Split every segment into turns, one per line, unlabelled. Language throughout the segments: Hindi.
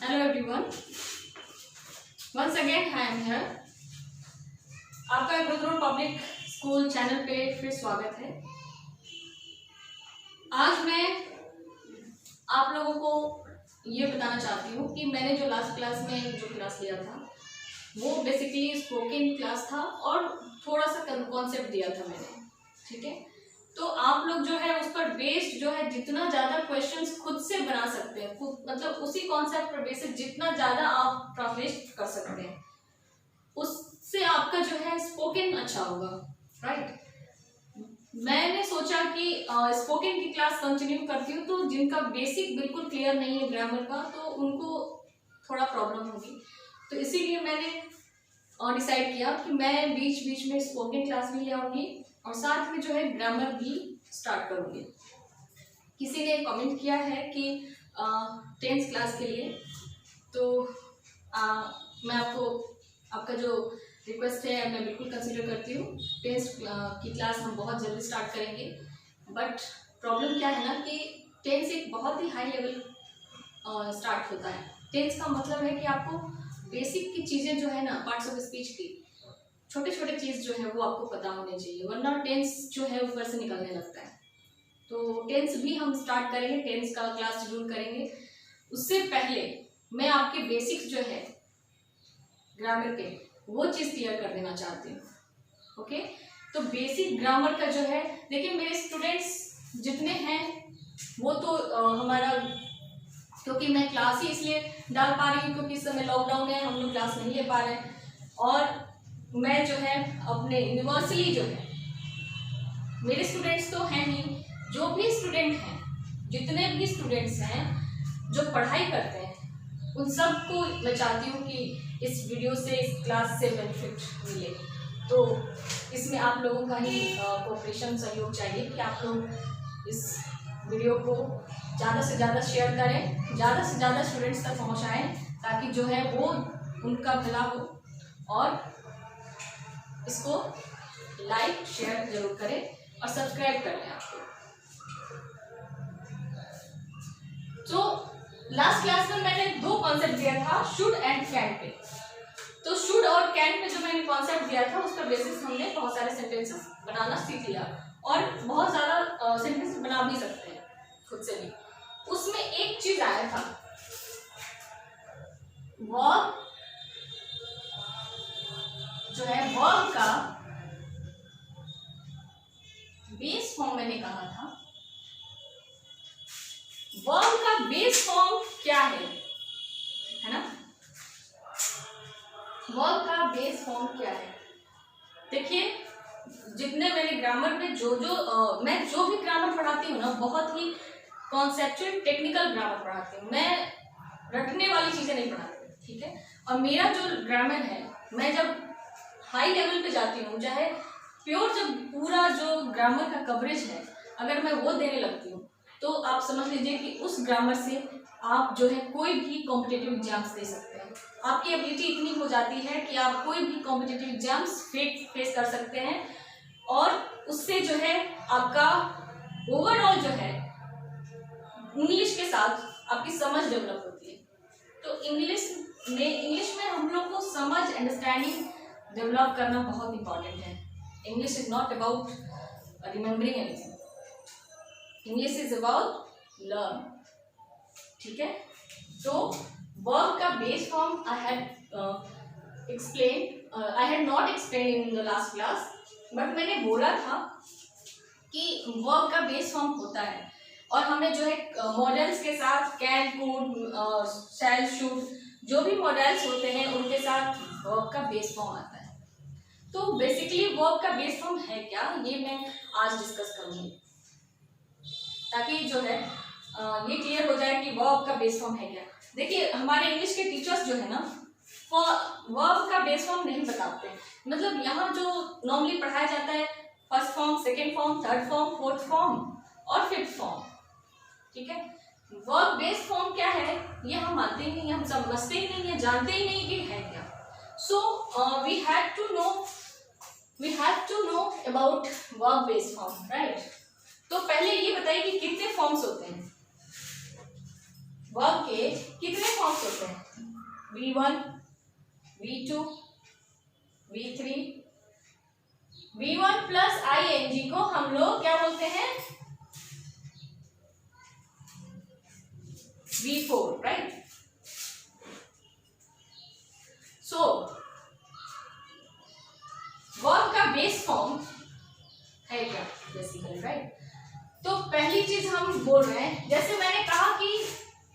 Hello everyone. Once again I am here. आपका रुद्र पब्लिक स्कूल चैनल पे फिर स्वागत है। आज मैं आप लोगों को ये बताना चाहती हूँ कि मैंने जो लास्ट क्लास में जो क्लास लिया था वो बेसिकली स्पोकन क्लास था और थोड़ा सा कॉन्सेप्ट दिया था मैंने, ठीक है। तो आप लोग जो है उस पर बेस्ड जो है जितना ज़्यादा क्वेश्चंस खुद से बना सकते हैं, खुद मतलब उसी कॉन्सेप्ट पर बेस्ड जितना ज़्यादा आप ट्रांसलेट कर सकते हैं उससे आपका जो है स्पोकन अच्छा होगा, राइट। मैंने सोचा कि स्पोकन की क्लास कंटिन्यू करती हूँ, तो जिनका बेसिक बिल्कुल क्लियर नहीं है ग्रामर का तो उनको थोड़ा प्रॉब्लम होगी, तो इसीलिए मैंने डिसाइड किया कि मैं बीच बीच में स्पोकन क्लास भी ले आऊँगी और साथ में जो है ग्रामर भी स्टार्ट करूँगी। किसी ने कमेंट किया है कि 10th क्लास के लिए, तो मैं आपका जो रिक्वेस्ट है मैं बिल्कुल कंसिडर करती हूँ। 10th की क्लास हम बहुत जल्दी स्टार्ट करेंगे, बट प्रॉब्लम क्या है ना कि 10th एक बहुत ही हाई लेवल स्टार्ट होता है। 10th का मतलब है कि आपको बेसिक की चीज़ें जो है ना, पार्ट्स ऑफ स्पीच की छोटे छोटे चीज़ जो है वो आपको पता होने चाहिए, वरना 10th जो है ऊपर से निकलने लगता है। तो 10th भी हम स्टार्ट करेंगे, 10th का क्लास शेड्यूल करेंगे। उससे पहले मैं आपके बेसिक्स जो है ग्रामर के वो चीज़ क्लियर कर देना चाहती हूँ, ओके। तो बेसिक ग्रामर का जो है, देखिए मेरे स्टूडेंट्स जितने हैं वो तो हमारा, क्योंकि मैं क्लास ही इसलिए डाल पा रही हूँ क्योंकि इस समय लॉकडाउन है, हम लोग क्लास नहीं ले पा रहे हैं। और मैं जो है अपने यूनिवर्सली जो है, मेरे स्टूडेंट्स तो हैं ही, जो भी स्टूडेंट हैं, जितने भी स्टूडेंट्स हैं जो पढ़ाई करते हैं उन सबको मैं चाहती हूँ कि इस वीडियो से, इस क्लास से बेनिफिट मिले। तो इसमें आप लोगों का ही कोऑपरेशन, सहयोग चाहिए कि आप लोग इस वीडियो को ज़्यादा से ज़्यादा शेयर करें, ज़्यादा से ज़्यादा स्टूडेंट्स तक पहुँचाएँ, ताकि जो है वो उनका भला हो। और इसको लाइक शेयर जरूर करें और सब्सक्राइब कर लें आप लोग। तो लास्ट क्लास में मैंने दो कॉन्सेप्ट दिया था, शुड एंड कैन पे। तो शुड और कैन पे जो मैंने कॉन्सेप्ट दिया था उस पर बेसिस हमने बहुत सारे सेंटेंसेस बनाना सीख लिया और बहुत ज़्यादा सेंटेंस बना भी सकते हैं खुद से भी। उसमें एक चीज आया था, वर्ब जो है, वर्ब का बेस फॉर्म मैंने कहा था। वर्ब का बेस फॉर्म क्या है ना? वर्ब का बेस फॉर्म क्या है? देखिए, जितने मैंने ग्रामर में मैं जो भी ग्रामर पढ़ाती हूँ ना, बहुत ही कॉन्सेप्चुअल टेक्निकल ग्रामर पढ़ाती हूँ, मैं रटने वाली चीजें नहीं पढ़ाती, ठीक है। और मेरा जो ग्रामर है, मैं जब हाई लेवल पे जाती हूँ, चाहे प्योर जब पूरा जो ग्रामर का कवरेज है अगर मैं वो देने लगती हूँ, तो आप समझ लीजिए कि उस ग्रामर से आप जो है कोई भी कॉम्पिटिटिव एग्जाम्स दे सकते हैं। आपकी एबिलिटी इतनी हो जाती है कि आप कोई भी कॉम्पिटिटिव एग्जाम्स फेस कर सकते हैं और उससे जो है आपका ओवरऑल जो है इंग्लिश के साथ आपकी समझ डेवलप होती है। तो इंग्लिश में हम लोग को समझ, अंडरस्टैंडिंग डेवलप करना बहुत इंपॉर्टेंट है। English is not about remembering anything, English is about learn, ठीक है। तो वर्ब का base form I had not explain in the last class, but मैंने बोला था कि वर्ब का बेस फॉर्म होता है और हमें जो है मॉडल्स के साथ कैन, कुड, शैल, शुड, जो भी मॉडल्स होते हैं उनके साथ वर्ब का बेस फॉर्म आता है। तो बेसिकली वर्ब का बेस फॉर्म है क्या, ये मैं आज डिस्कस करूंगी, ताकि जो है ये क्लियर हो जाए कि वर्ब का बेस फॉर्म है क्या। देखिए, हमारे इंग्लिश के टीचर्स जो है ना, वर्ब का बेस फॉर्म नहीं बताते हैं। मतलब यहाँ जो नॉर्मली पढ़ाया जाता है first form, second form, third form, fourth form और फिफ्थ फॉर्म, ठीक है। वर्ब बेस फॉर्म क्या है ये हम मानते ही नहीं, हम समझते ही नहीं है, जानते ही नहीं कि है क्या। So we have to know about verb base form, right. तो पहले ये बताइए कि कितने फॉर्म्स होते हैं, वर्ब के कितने फॉर्म्स होते हैं? V1, V2, V3, V1 plus ing को हम लोग क्या बोलते हैं? V4, right? सो वर्ब का बेस फॉर्म है क्या? Basically, right? तो पहली चीज हम बोल रहे हैं, जैसे मैंने कहा कि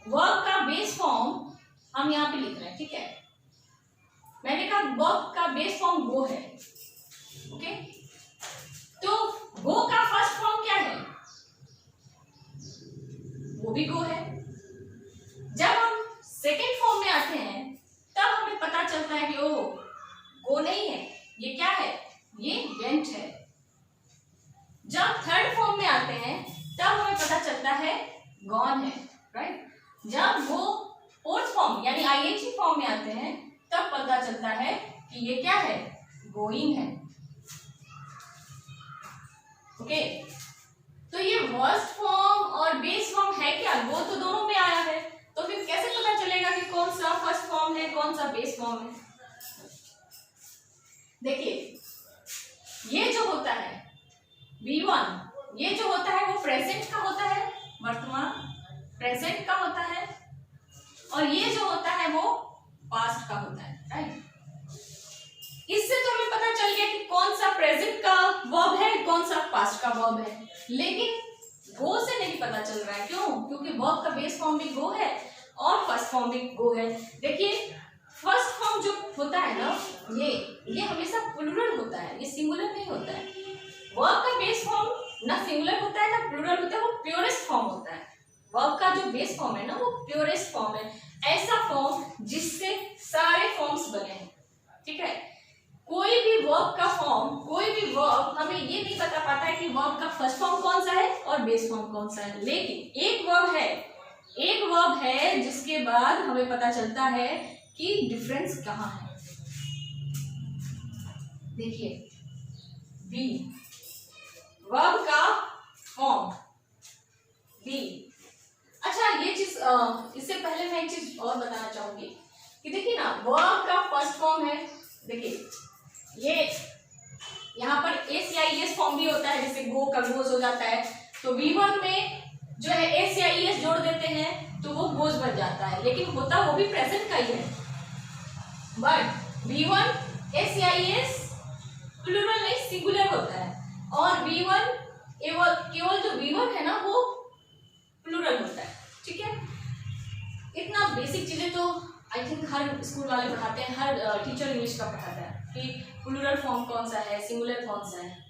वर्ब का बेस फॉर्म हम यहाँ पे लिख रहे हैं, ठीक है? मैंने कहा वर्ब का बेस फॉर्म गो है, ओके? तो गो का फर्स्ट फॉर्म क्या है? वो भी गो है। जब हम सेकेंड फॉर्म में आते हैं तब हमें पता चलता है कि ओ गो नहीं है, ये क्या है? ये वेंट है। जब थर्ड फॉर्म में आते हैं तब हमें पता चलता है गॉन है, राइट? जब वो फोर्थ फॉर्म यानी आईएनजी फॉर्म में आते हैं तब पता चलता है कि ये क्या है? गोइंग है, ओके? तो ये वर्स्ट फॉर्म और बेस फॉर्म है क्या? वो तो दोनों में आया है, तो फिर कैसे पता चलेगा कि कौन सा फर्स्ट फॉर्म है, कौन सा बेस फॉर्म है? देखिए, ये जो होता है V1, ये जो होता है वो प्रेजेंट का होता है, वर्तमान प्रेजेंट का होता है, और ये जो होता है वो पास्ट का होता है, राइट? इससे तो हमें पता चल गया कि कौन सा प्रेजेंट का वर्ब है, कौन सा पास्ट का वर्ब है, लेकिन गो से नहीं पता चल रहा है। क्यों? क्योंकि वर्ब का बेस फॉर्म भी गो है और फर्स्ट फॉर्म भी गो है। देखिए, फर्स्ट फॉर्म जो होता है ना, ये हमेशा प्लूरल होता है, ये सिंगुलर नहीं होता है। वर्ब का बेस फॉर्म ना सिंगुलर होता है ना प्लूरल होता है, वो प्योरेस्ट फॉर्म होता है। वर्ब का जो बेस फॉर्म है ना, वो प्योरेस्ट फॉर्म है, ऐसा फॉर्म जिससे सारे फॉर्म्स बने हैं, ठीक है? कोई भी वर्ब का फॉर्म, कोई भी वर्ब हमें ये नहीं बता पाता है कि वर्ब का फर्स्ट फॉर्म कौन सा है और बेस फॉर्म कौन सा है, लेकिन एक वर्ब है जिसके बाद हमें पता चलता है कि डिफरेंस कहाँ है। देखिए, बी वर्ब का फॉर्म बी। अच्छा, ये चीज इससे पहले मैं एक चीज और बताना चाहूंगी कि देखिए ना, वर्ब का फर्स्ट फॉर्म है, देखिए ये यहाँ पर एस या ईएस फॉर्म भी होता है, जैसे गो का गोज हो जाता है, तो V1 में जो है एस या ईएस जोड़ देते हैं तो वो गोज बन जाता है, लेकिन होता वो भी प्रेजेंट का ही है। बट V1 एस या ईएस प्लूरल नहीं सिंगुलर होता है, और V1 केवल जो V1 है ना वो प्लूरल होता है, ठीक है? इतना बेसिक चीजें तो आई थिंक हर स्कूल वाले पढ़ाते हैं, हर टीचर इंग्लिश का पढ़ाता है कि प्लूरल फॉर्म कौन सा है, सिंगुलर कौन सा है।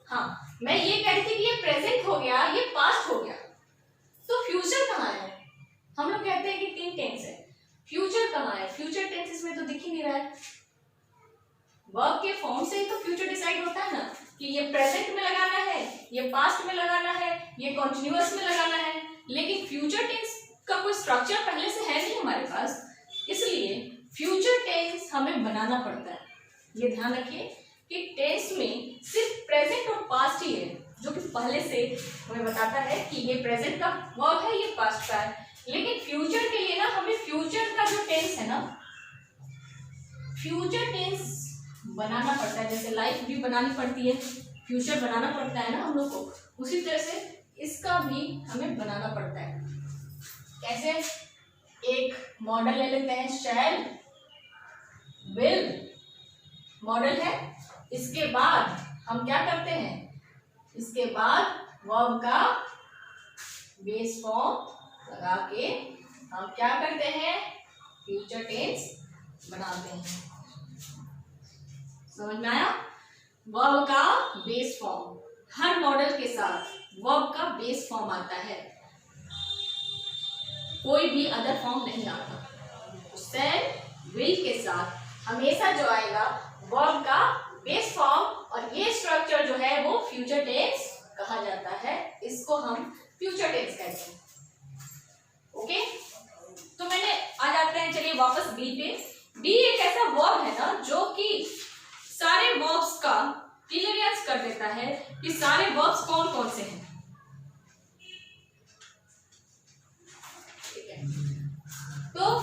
हाँ, मैं ये कह रही थी कि ये प्रेजेंट हो गया, ये पास्ट हो गया, तो फ्यूचर कहाँ है? हम लोग कहते हैं कि 3 टेंस है, फ्यूचर कहाँ है? फ्यूचर टेंसेस में तो दिख ही नहीं रहा है। वर्ब के फॉर्म से ही तो फ्यूचर डिसाइड होता है ना, कि ये प्रेजेंट में लगाना है, ये पास्ट में लगाना है, ये कॉन्टिन्यूअस में लगाना है, लेकिन फ्यूचर टेंस का कोई स्ट्रक्चर पहले से है नहीं हमारे पास, इसलिए फ्यूचर टेंस हमें बनाना पड़ता है। ये ध्यान रखिए कि टेंस में सिर्फ प्रेजेंट और पास्ट ही है जो कि पहले से हमें बताता है कि ये प्रेजेंट का वर्ब है, ये पास्ट का है, लेकिन फ्यूचर के लिए ना हमें फ्यूचर का जो टेंस है ना, फ्यूचर टेंस बनाना पड़ता है। जैसे लाइफ भी बनानी पड़ती है, फ्यूचर बनाना पड़ता है ना हम लोग को, उसी तरह से इसका भी हमें बनाना पड़ता है। कैसे? एक मॉडल ले लेते हैं, शैल, विल मॉडल है, इसके बाद हम क्या करते हैं, इसके बाद वर्ब का बेस फॉर्म लगा के हम क्या करते हैं, फ्यूचर टेंस बनाते हैं। समझ में आया? वर्ब का बेस फॉर्म, हर मॉडल के साथ वर्ब का बेस फॉर्म आता है, कोई भी अदर फॉर्म नहीं आता। शैल, विल के साथ हमेशा जो आएगा वर्ब का बेस फॉर्म, और ये स्ट्रक्चर जो है वो फ्यूचर टेंस कहा जाता है, इसको हम फ्यूचर टेंस कहते हैं। ओके, तो मैंने आ जाते हैं, चलिए वापस बी पे। बी एक ऐसा वर्ब है ना जो कि सारे वर्ब्स का क्लियरेंस कर देता है कि सारे वर्ब्स कौन कौन से हैं। ठीक है, तो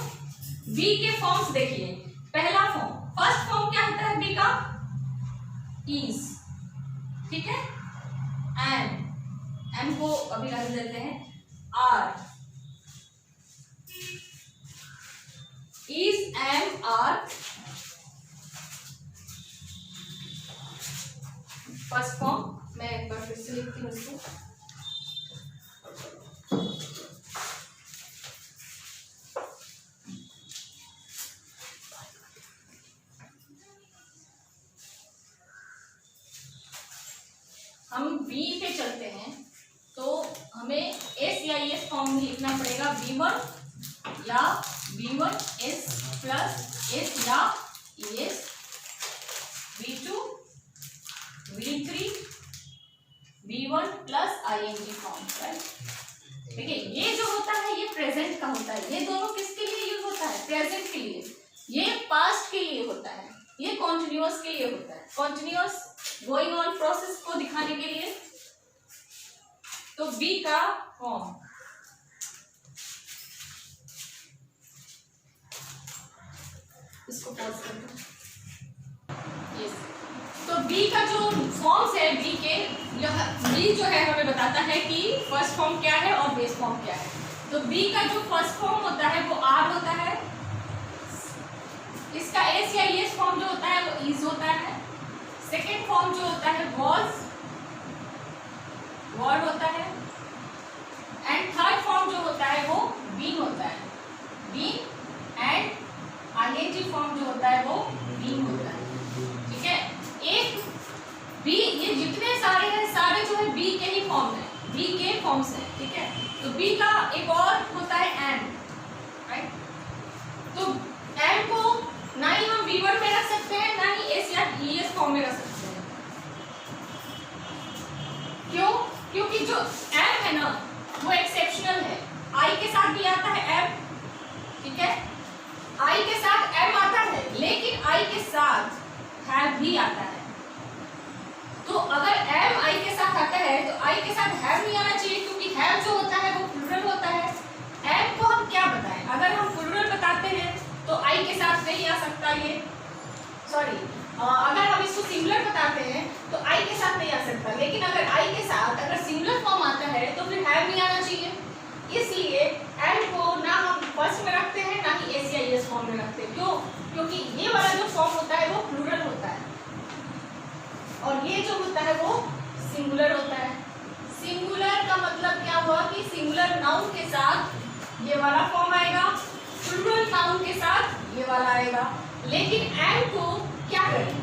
बी के फॉर्म्स देखिए, पहला फॉर्म, फर्स्ट फॉर्म क्या होता है बी का, इज, ठीक है, एम को अभी रख देते हैं, are, is, am, are, first form. मैं एक बार फिर से लिखती हूँ इसको, हम बी पे चलते हैं तो हमें एस या एस फॉर्म में लिखना पड़ेगा, B1 या B1 S प्लस एस या S, B2 V3 B1 plus ING form, right. देखिए ये जो होता है ये प्रेजेंट का होता है, ये दोनों किसके लिए यूज होता है, प्रेजेंट के लिए, ये पास्ट के लिए होता है, ये कॉन्टिन्यूअस के लिए होता है, कॉन्टिन्यूअस गोइंग ऑन प्रोसेस को दिखाने के लिए। तो बी का फॉर्म, इसको पॉज कर दो, यस। तो बी का जो फॉर्म्स है, बी के, बी जो है हमें बताता है कि फर्स्ट फॉर्म क्या है और बेस फॉर्म क्या है। तो बी का जो फर्स्ट फॉर्म होता है वो आर होता है, इसका एस या एस फॉर्म जो होता है वो इज होता है, सेकेंड फॉर्म जो होता है वॉज, वॉर होता है, एंड थर्ड फॉर्म जो होता है वो बीन होता है, बीन, एंड आईएनजी फॉर्म जो होता है वो बीन होता है, ठीक है। एक बी, ये जितने सारे हैं सारे जो है बी के ही फॉर्म है, बी के फॉर्म्स हैं, ठीक है। तो बी का एक और होता है एम, राइट। तो एम को ना ही हम B1 में रख सकते हैं ना ही एस या ES फॉर्म में रख सकते हैं, क्यों? क्योंकि जो एम है ना वो एक्सेप्शनल है, आई के साथ भी आता है एम, ठीक है, आई के साथ एम आता है, लेकिन आई के साथ हैव भी आता है। तो अगर एम आई के साथ आता है तो आई के साथ हैव नहीं आना चाहिए, क्योंकि हैव जो होता है वो प्लूरल होता है। एम को हम क्या बताएं, अगर हम प्लूरल बताते हैं तो आई के साथ नहीं आ सकता ये, सॉरी, अगर हम इसको सिंगुलर बताते हैं तो आई के साथ नहीं आ सकता, लेकिन अगर आई के साथ अगर सिंगुलर फॉर्म आता है तो फिर हैव नहीं आना चाहिए। इसलिए एम को ना हम फर्स्ट में रखते हैं ना ही एस या एस फॉर्म में रखते हैं, क्यों? क्योंकि ये वाला जो फॉर्म होता है वो प्लूरल होता है और ये जो होता है वो सिंगुलर होता है। सिंगुलर का मतलब क्या हुआ कि सिंगुलर नाउन के साथ ये वाला फॉर्म आएगा, प्लूरल नाउन के साथ ये वाला आएगा। लेकिन एम को क्या करें,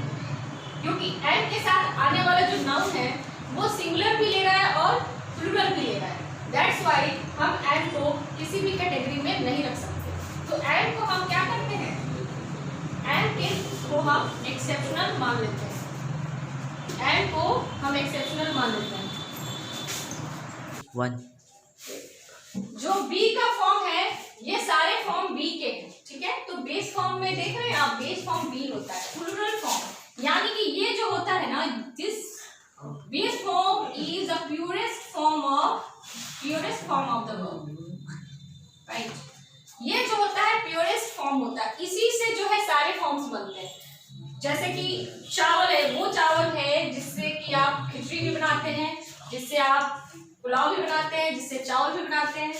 क्योंकि एम के साथ आने वाला जो नाउन है वो सिंगुलर भी ले रहा है और प्लूरल भी ले रहा है, दैट्स वाई हम एम को किसी भी कैटेगरी में नहीं रख सकते। तो एम को हम क्या करते हैं, एम के को हम एक्सेप्शनल मान लेते हैं, एम को हम एक्सेप्शनल मान लेते हैं। जो बी का फॉर्म है ये सारे फॉर्म बी के हैं, ठीक है। तो बेस फॉर्म में देख रहे हैं आप, बेस फॉर्म बी होता है, प्लूरल फॉर्म, यानी कि ये जो होता है ना, this base form is the purest form of the verb, right. ये जो होता है प्योरेस्ट फॉर्म होता है, इसी से जो है सारे फॉर्म्स बनते हैं। जैसे कि चावल है, वो चावल है जिससे कि आप खिचड़ी भी बनाते हैं, जिससे आप पुलाव भी बनाते हैं, जिससे चावल भी बनाते हैं,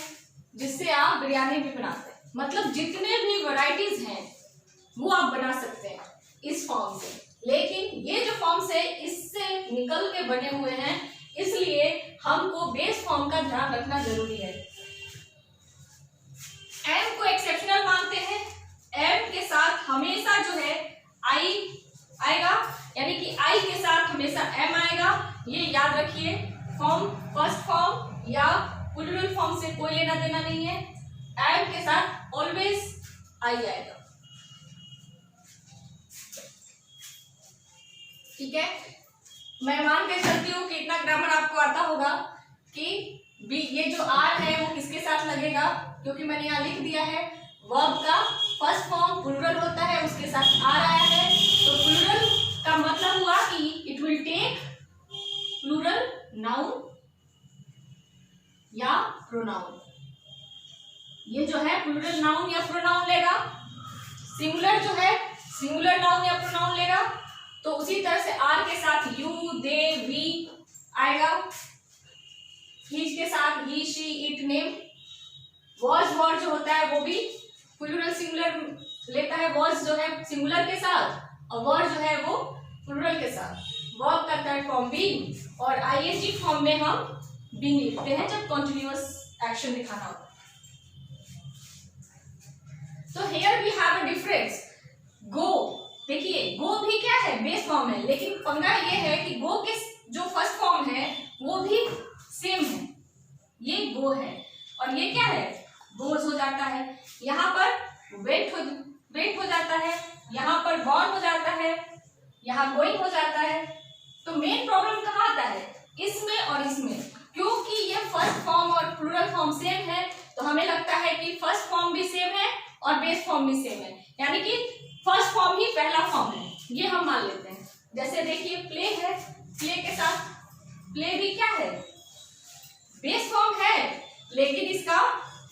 जिससे आप बिरयानी भी बनाते हैं। मतलब जितने भी वैरायटीज हैं वो आप बना सकते हैं इस फॉर्म से। लेकिन ये जो फॉर्म्स है इससे निकल के बने हुए हैं, इसलिए हमको बेस फॉर्म का ध्यान रखना जरूरी है। एम को एक्सेप्शनल मानते हैं, एम के साथ हमेशा जो है आई आएगा, यानी कि आई के साथ हमेशा एम आएगा, ये याद रखिए। फॉर्म, फर्स्ट फॉर्म या प्लूरल फॉर्म से कोई लेना देना नहीं है, एम के साथ ऑलवेज आई आएगा, ठीक है। मैं मान के चलती हूँ कि इतना ग्रामर आपको आता होगा कि बी, ये जो आर है वो किसके साथ लगेगा, क्योंकि मैंने यहाँ लिख दिया है वर्ब का फर्स्ट फॉर्म प्लूरल होता है, उसके साथ आर आया है, तो प्लूरल का मतलब हुआ कि it will take plural noun या प्रोनाउन। ये जो है प्लूरल नाउन या प्रोनाउन लेगा, सिंगुलर जो है सिंगुलर नाउन या प्रोनाउन लेगा। तो उसी तरह से आर के साथ यू, दे, वी आएगा, ही के साथ ही, she, it, name. Was word जो होता है वो भी प्लूरल सिंगुलर लेता है, वॉज जो है सिंगुलर के साथ और वर्ड जो है वो प्लूरल के साथ। वर्ब करता है फॉर्म बीइंग और आईएनजी फॉर्म में हम बीइंग लिखते हैं जब कॉन्टिन्यूअस एक्शन दिखाना होता है। तो here we have a difference. Go, देखिए गो भी क्या है, बेस फॉर्म है, लेकिन पंगा ये है कि गो के जो फर्स्ट फॉर्म है वो भी सेम है, ये गो है और ये क्या है, गोज हो जाता है। यहाँ पर वेट हो जाता है, यहाँ पर गॉन हो जाता है, यहाँ गोइंग हो जाता है। तो मेन प्रॉब्लम कहाँ आता है, इसमें और इसमें, क्योंकि ये फर्स्ट फॉर्म और प्लूरल फॉर्म सेम है तो हमें लगता है कि फर्स्ट फॉर्म भी सेम है और बेस फॉर्म भी सेम है, यानी कि फर्स्ट फॉर्म ही पहला फॉर्म है, ये हम मान लेते हैं। जैसे देखिए प्ले है, प्ले के साथ प्ले भी क्या है, बेस फॉर्म है, लेकिन इसका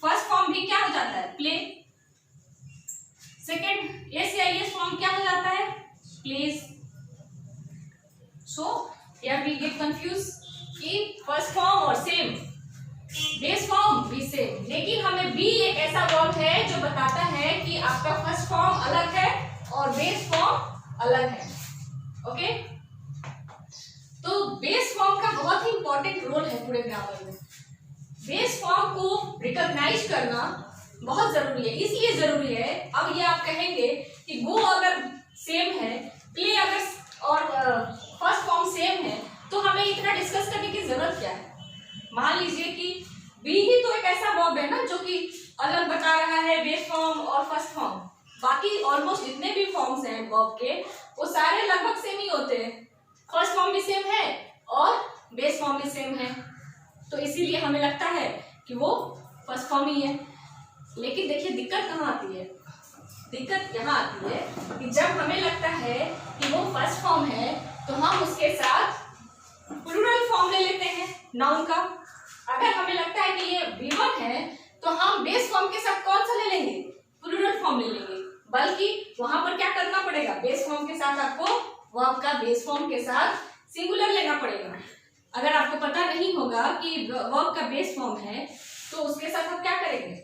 फर्स्ट फॉर्म भी क्या हो जाता है, प्ले। सेकंड एस फॉर्म क्या हो जाता है, plays. So here we get confuse कि फर्स्ट फॉर्म और सेम, बेस फॉर्म भी सेम, लेकिन हमें बी एक ऐसा वर्ब है जो बताता है कि आपका फर्स्ट फॉर्म अलग है और बेस फॉर्म अलग है। ओके, तो बेस फॉर्म का बहुत ही इंपॉर्टेंट रोल है पूरे ग्रामर में। बेस फॉर्म को रिकॉग्नाइज करना बहुत जरूरी है, इसलिए जरूरी है। अब ये आप कहेंगे कि गो अगर सेम है, प्ले अगर और फर्स्ट फॉर्म सेम है तो हमें इतना डिस्कस करने की जरूरत क्या है। मान लीजिए कि बी ही तो एक ऐसा वर्ब है ना जो कि अलग बता रहा है बेस फॉर्म और फर्स्ट फॉर्म, बाकी ऑलमोस्ट जितने भी फॉर्म्स हैं वर्ब के वो सारे लगभग सेम ही होते हैं, फर्स्ट फॉर्म भी सेम है और बेस फॉर्म भी सेम है, तो इसीलिए हमें लगता है कि वो फर्स्ट फॉर्म ही है। लेकिन देखिए दिक्कत कहाँ आती है, दिक्कत यहाँ आती है कि जब हमें लगता है कि वो फर्स्ट फॉर्म है तो हम उसके साथ प्लूरल फॉर्म ले लेते हैं नाउन का। अगर हमें लगता है कि ये V1 है तो हम बेस फॉर्म के साथ कौन सा ले लेंगे, प्लूरल फॉर्म ले लेंगे, बल्कि वहां पर क्या करना पड़ेगा, बेस फॉर्म के साथ आपको वर्ब का बेस फॉर्म के साथ सिंगुलर लेना पड़ेगा। अगर आपको पता नहीं होगा कि वर्ब का बेस फॉर्म है तो उसके साथ हम क्या करेंगे,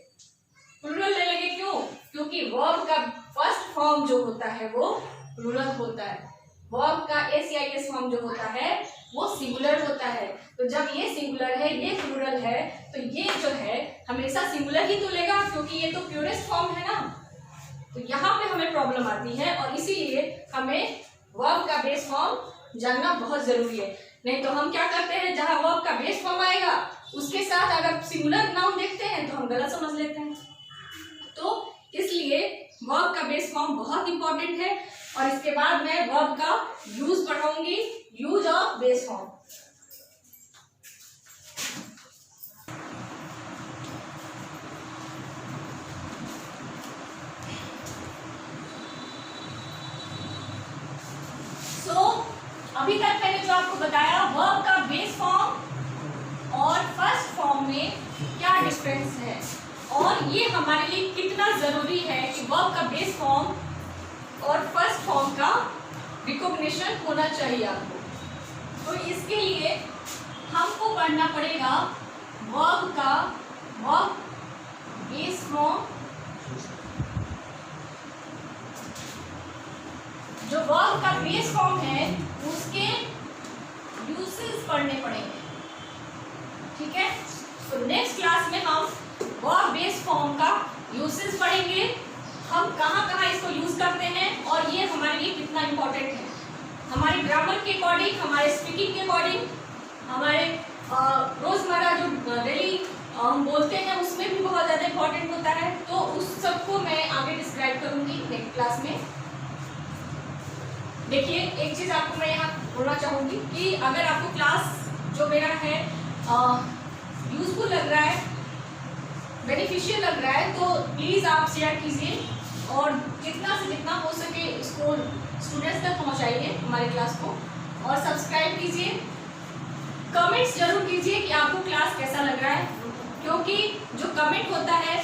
प्लूरल ले लेंगे। क्यों, क्योंकि वर्ब का फर्स्ट फॉर्म जो होता है वो प्लूरल होता है, वर्ब का एस फॉर्म जो होता है वो सिंगुलर होता है। तो जब ये सिंगुलर है ये प्लूरल है तो ये जो है हमेशा सिंगुलर ही तो लेगा, क्योंकि ये तो प्योरेस्ट फॉर्म है ना। तो यहाँ पे हमें प्रॉब्लम आती है और इसीलिए हमें वर्ब का बेस फॉर्म जानना बहुत जरूरी है। नहीं तो हम क्या करते हैं, जहाँ वर्ब का बेस फॉर्म आएगा उसके साथ अगर सिंगुलर नाउन देखते हैं तो हम गलत समझ लेते हैं। तो इसलिए वर्ब का बेस फॉर्म बहुत इंपॉर्टेंट है और इसके बाद मैं वर्ब का यूज पढ़ाऊंगी, यूज ऑफ बेस फॉर्म। अभी तक मैंने जो आपको बताया वर्ब का बेस फॉर्म और फर्स्ट फॉर्म में क्या डिफरेंस है और ये हमारे लिए कितना जरूरी है कि वर्ब का बेस फॉर्म और फर्स्ट फॉर्म का रिकॉग्निशन होना चाहिए आपको। तो इसके लिए हमको पढ़ना पड़ेगा वर्ब का बेस फॉर्म, जो वर्ब का बेस फॉर्म है उसके यूसेस पढ़ने पड़ेंगे, ठीक है। तो नेक्स्ट क्लास में हम वर्ब बेस फॉर्म का यूसेस पढ़ेंगे, हम कहाँ कहाँ इसको यूज करते हैं और ये हमारे लिए कितना इम्पोर्टेंट है, हमारे ग्रामर के अकॉर्डिंग, हमारे स्पीकिंग के अकॉर्डिंग, हमारे रोजमर्रा जो डेली हम बोलते हैं उसमें भी बहुत ज़्यादा इम्पोर्टेंट होता है। तो उस सबको मैं आगे डिस्क्राइब करूंगी नेक्स्ट क्लास में। देखिए एक चीज आपको मैं यहाँ बोलना चाहूंगी कि अगर आपको क्लास जो मेरा है यूजफुल लग रहा है, बेनिफिशियल लग रहा है, तो प्लीज आप शेयर कीजिए और जितना से जितना हो सके इसको स्टूडेंट्स तक पहुंचाइए हमारे क्लास को, और सब्सक्राइब कीजिए, कमेंट्स जरूर कीजिए कि आपको क्लास कैसा लग रहा है, क्योंकि जो कमेंट होता है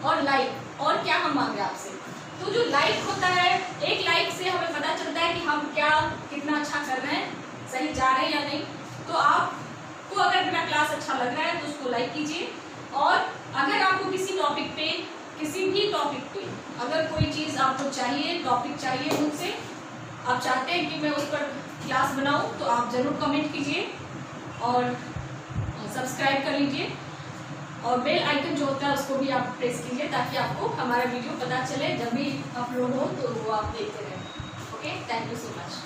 और लाइक, और क्या हम मांगे आपसे। तो जो लाइक होता है, एक लाइक से हमें पता चलता है कि हम क्या कितना अच्छा कर रहे हैं, सही जा रहे हैं या नहीं। तो आपको अगर मेरा क्लास अच्छा लग रहा है तो उसको लाइक कीजिए, और अगर आपको किसी टॉपिक पे, किसी भी टॉपिक पे अगर कोई चीज़ आपको चाहिए, टॉपिक चाहिए मुझसे, आप चाहते हैं कि मैं उस पर क्लास बनाऊं, तो आप ज़रूर कमेंट कीजिए और सब्सक्राइब कर लीजिए, और बेल आइकन जो होता है उसको भी आप प्रेस कीजिए, ताकि आपको हमारा वीडियो पता चले, जब भी अपलोड हो तो वो आप देखते रहें। Okay, thank you so much.